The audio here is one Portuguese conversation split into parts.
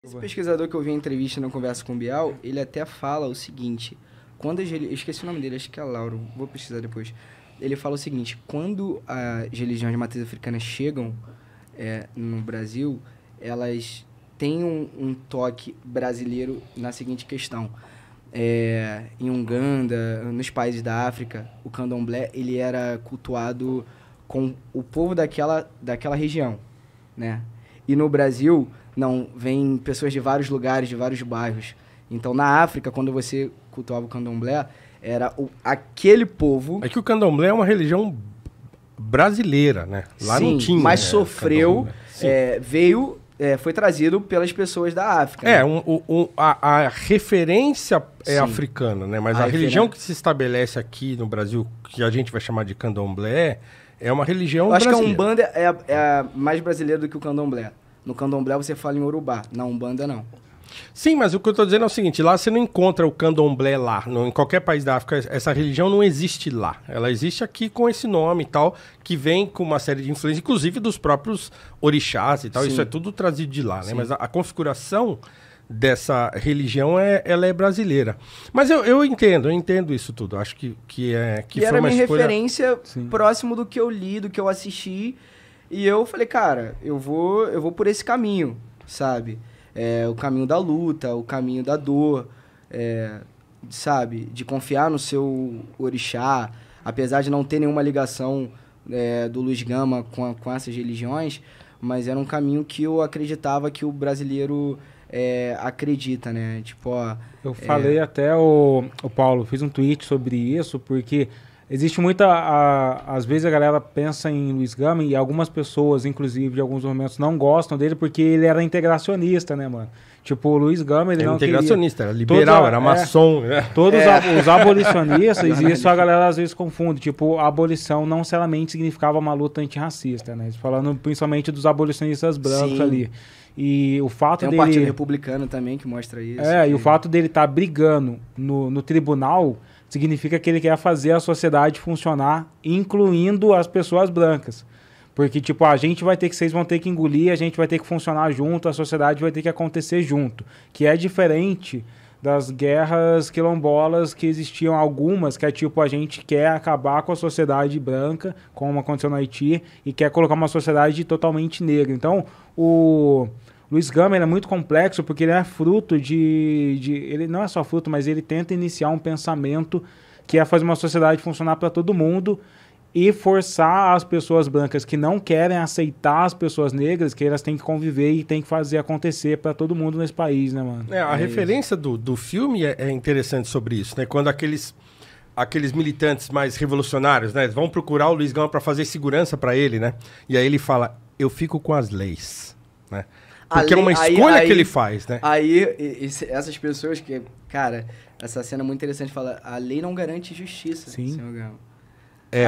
Esse pesquisador que eu vi em entrevista na Conversa com o Bial, ele até fala o seguinte, quando eu esqueci o nome dele, acho que é Lauro, vou pesquisar depois. Ele fala o seguinte, quando as religiões de matriz africana chegam no Brasil, elas têm um toque brasileiro na seguinte questão. Em Uganda, nos países da África, o candomblé ele era cultuado com o povo daquela região, né? E no Brasil, não, vem pessoas de vários lugares, de vários bairros. Então, na África, quando você cultuava o candomblé, era aquele povo... É que o candomblé é uma religião brasileira, né? Lá sim, não tinha. Mas sofreu, foi trazido pelas pessoas da África. Né? A referência é africana, né? Mas a religião que se estabelece aqui no Brasil, que a gente vai chamar de candomblé, é uma religião brasileira. Eu acho que a Umbanda é mais brasileira do que o candomblé. No candomblé você fala em Urubá, na Umbanda não. Sim, mas o que eu estou dizendo é o seguinte, lá você não encontra o candomblé lá, em qualquer país da África, essa religião não existe lá. Ela existe aqui com esse nome e tal, que vem com uma série de influências, inclusive dos próprios orixás e tal, sim. Isso é tudo trazido de lá, né? Mas a configuração dessa religião, ela é brasileira. Mas eu entendo isso tudo, acho que foi era uma minha escolha... referência próximo do que eu li, do que eu assisti, e eu falei, cara, eu vou por esse caminho, sabe? O caminho da luta, o caminho da dor, sabe? De confiar no seu orixá, apesar de não ter nenhuma ligação do Luiz Gama com essas religiões, mas era um caminho que eu acreditava que o brasileiro acredita, né? Tipo, eu falei até, o Paulo, fiz um tweet sobre isso, porque... Existe muita... às vezes a galera pensa em Luiz Gama e algumas pessoas, inclusive, de alguns momentos, não gostam dele porque ele era integracionista, né, mano? Tipo, o Luiz Gama, ele não integracionista, era liberal, era maçom. Todos os abolicionistas, e isso a galera às vezes confunde. Tipo, a abolição não necessariamente significava uma luta antirracista, né? Falando principalmente dos abolicionistas brancos ali. E o fato Tem um partido republicano também que mostra isso. E o fato dele estar brigando no tribunal... significa que ele quer fazer a sociedade funcionar, incluindo as pessoas brancas. Porque, tipo, vocês vão ter que engolir, a gente vai ter que funcionar junto, a sociedade vai ter que acontecer junto. Que é diferente das guerras quilombolas que existiam algumas, que é tipo, a gente quer acabar com a sociedade branca, como aconteceu no Haiti, e quer colocar uma sociedade totalmente negra. Então, o... Luiz Gama é muito complexo porque ele é fruto ele não é só fruto, mas ele tenta iniciar um pensamento que é fazer uma sociedade funcionar para todo mundo e forçar as pessoas brancas que não querem aceitar as pessoas negras, que elas têm que conviver e têm que fazer acontecer para todo mundo nesse país, né, mano? A referência do filme é interessante sobre isso, né? Quando aqueles militantes mais revolucionários, né, vão procurar o Luiz Gama para fazer segurança para ele, né? E aí ele fala, eu fico com as leis, né? Porque é uma escolha que ele faz, né? Essas pessoas que... Cara, essa cena é muito interessante. Fala, a lei não garante justiça, senhor Gama.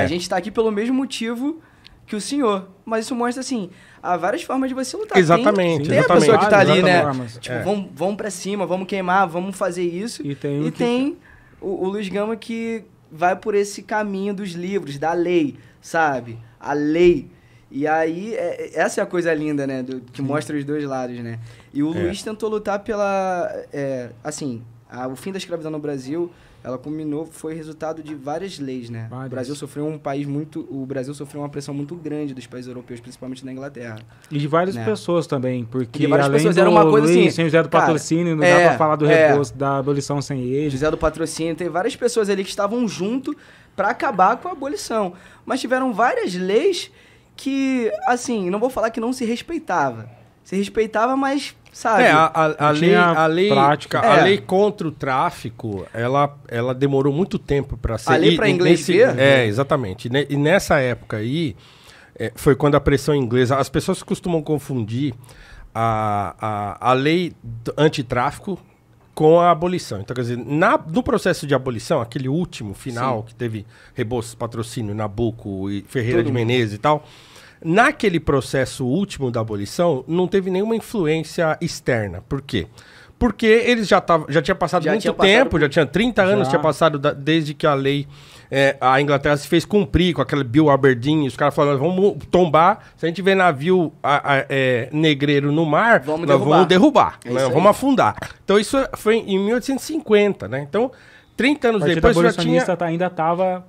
A gente tá aqui pelo mesmo motivo que o senhor. Mas isso mostra, assim, há várias formas de você lutar. Exatamente. Tem a pessoa que tá ali, né? Tipo, vamos pra cima, vamos queimar, vamos fazer isso. E tem o Luiz Gama que vai por esse caminho dos livros, da lei, sabe? A lei... E aí, essa é a coisa linda, né? Que mostra os dois lados, né? E o Luiz tentou lutar pela... o fim da escravidão no Brasil, ela culminou, foi resultado de várias leis, né? O Brasil sofreu o Brasil sofreu uma pressão muito grande dos países europeus, principalmente da Inglaterra. E de várias pessoas também, porque várias além pessoas, era uma coisa Luiz, assim... sem José do Patrocínio, não dá pra falar do repouso, da abolição sem ele. José do Patrocínio, tem várias pessoas ali que estavam junto para acabar com a abolição. Mas tiveram várias leis... que, assim, não vou falar que não se respeitava. Se respeitava, mas, sabe... A lei prática, a lei contra o tráfico, ela demorou muito tempo para ser... A lei para inglês ver? Exatamente. E nessa época aí, foi quando a pressão inglesa... As pessoas costumam confundir a lei antitráfico com a abolição. Então, quer dizer, no processo de abolição, aquele último final, que teve Rebouças, Patrocínio, Nabuco e Ferreira de Menezes e tal, naquele processo último da abolição, não teve nenhuma influência externa. Por quê? porque eles já tinha passado muito tempo, já tinha 30 anos, tinha passado desde que a lei, a Inglaterra se fez cumprir com aquele Bill Aberdeen, os caras falaram, vamos tombar, se a gente vê navio negreiro no mar, nós vamos derrubar, né? Vamos afundar. Então isso foi em 1850, né? Então, 30 anos depois já tinha... ainda estava...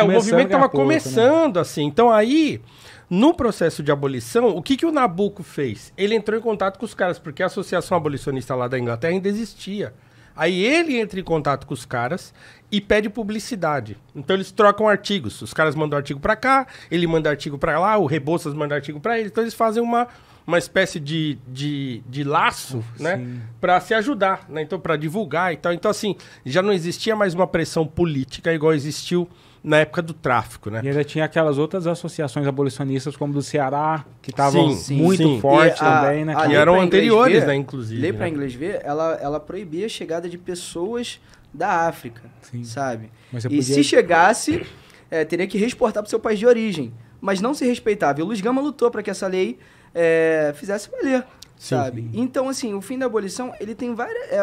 o movimento estava começando, né? Assim. Então aí, no processo de abolição, o que o Nabucco fez? Ele entrou em contato com os caras, porque a Associação Abolicionista lá da Inglaterra ainda existia. Aí ele entra em contato com os caras e pede publicidade. Então eles trocam artigos. Os caras mandam artigo para cá, ele manda artigo para lá, o Rebouças manda artigo para ele. Então eles fazem uma espécie de laço, né? Para se ajudar, né? Então, para divulgar e tal. Então, assim, já não existia mais uma pressão política igual existiu na época do tráfico, né? E ainda tinha aquelas outras associações abolicionistas, como do Ceará, que estavam muito fortes também, né? E eram anteriores, né, inclusive. Lei para inglês ver, ela proibia a chegada de pessoas da África, sabe? E se chegasse, teria que reexportar para o seu país de origem. Mas não se respeitava. E o Luiz Gama lutou para que essa lei fizesse valer, sabe? Então, assim, o fim da abolição, ele tem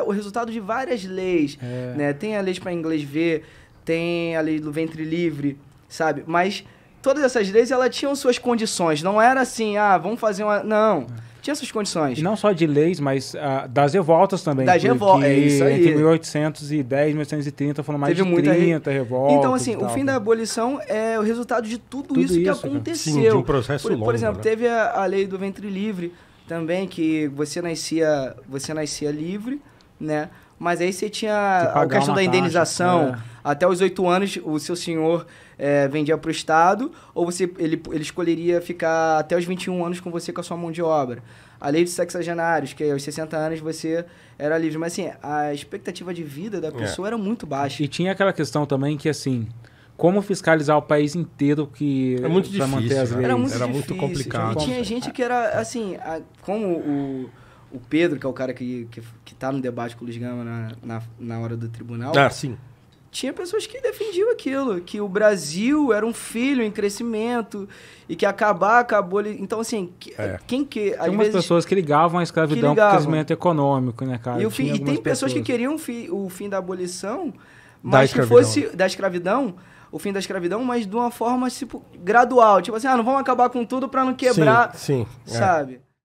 o resultado de várias leis, né? Tem a lei para inglês ver, tem a lei do ventre livre, sabe? Mas todas essas leis, elas tinham suas condições. Não era assim, vamos fazer uma... Não, tinha suas condições. E não só de leis, mas das revoltas também. Das revoltas, isso aí. Entre 1810 e 1830 foram mais de 30 revoltas. Então, assim, o fim da abolição é o resultado de tudo isso que aconteceu. Sim, de um processo longo, por exemplo, né? teve a lei do ventre livre também, que você nascia livre, né? Mas aí você tinha a questão da indenização. Até os 8 anos, o seu senhor vendia para o Estado, ou ele escolheria ficar até os 21 anos com você com a sua mão de obra. A lei dos sexagenários, que aos 60 anos você era livre. Mas, assim, a expectativa de vida da pessoa era muito baixa. E tinha aquela questão também que, assim, como fiscalizar o país inteiro que é muito difícil, manter as leis? Era muito complicado. E tinha gente que era, assim, como o Pedro, que é o cara que tá no debate com o Luiz Gama na hora do tribunal. Sim. Tinha pessoas que defendiam aquilo, que o Brasil era um filho em crescimento e que acabou... Então, assim, quem que... Tem umas pessoas que ligavam a escravidão com o crescimento econômico, né, cara? E tem pessoas que queriam o fim da abolição, mas que fosse da escravidão, o fim da escravidão, mas de uma forma, tipo, gradual. Tipo assim, não vamos acabar com tudo para não quebrar, sabe?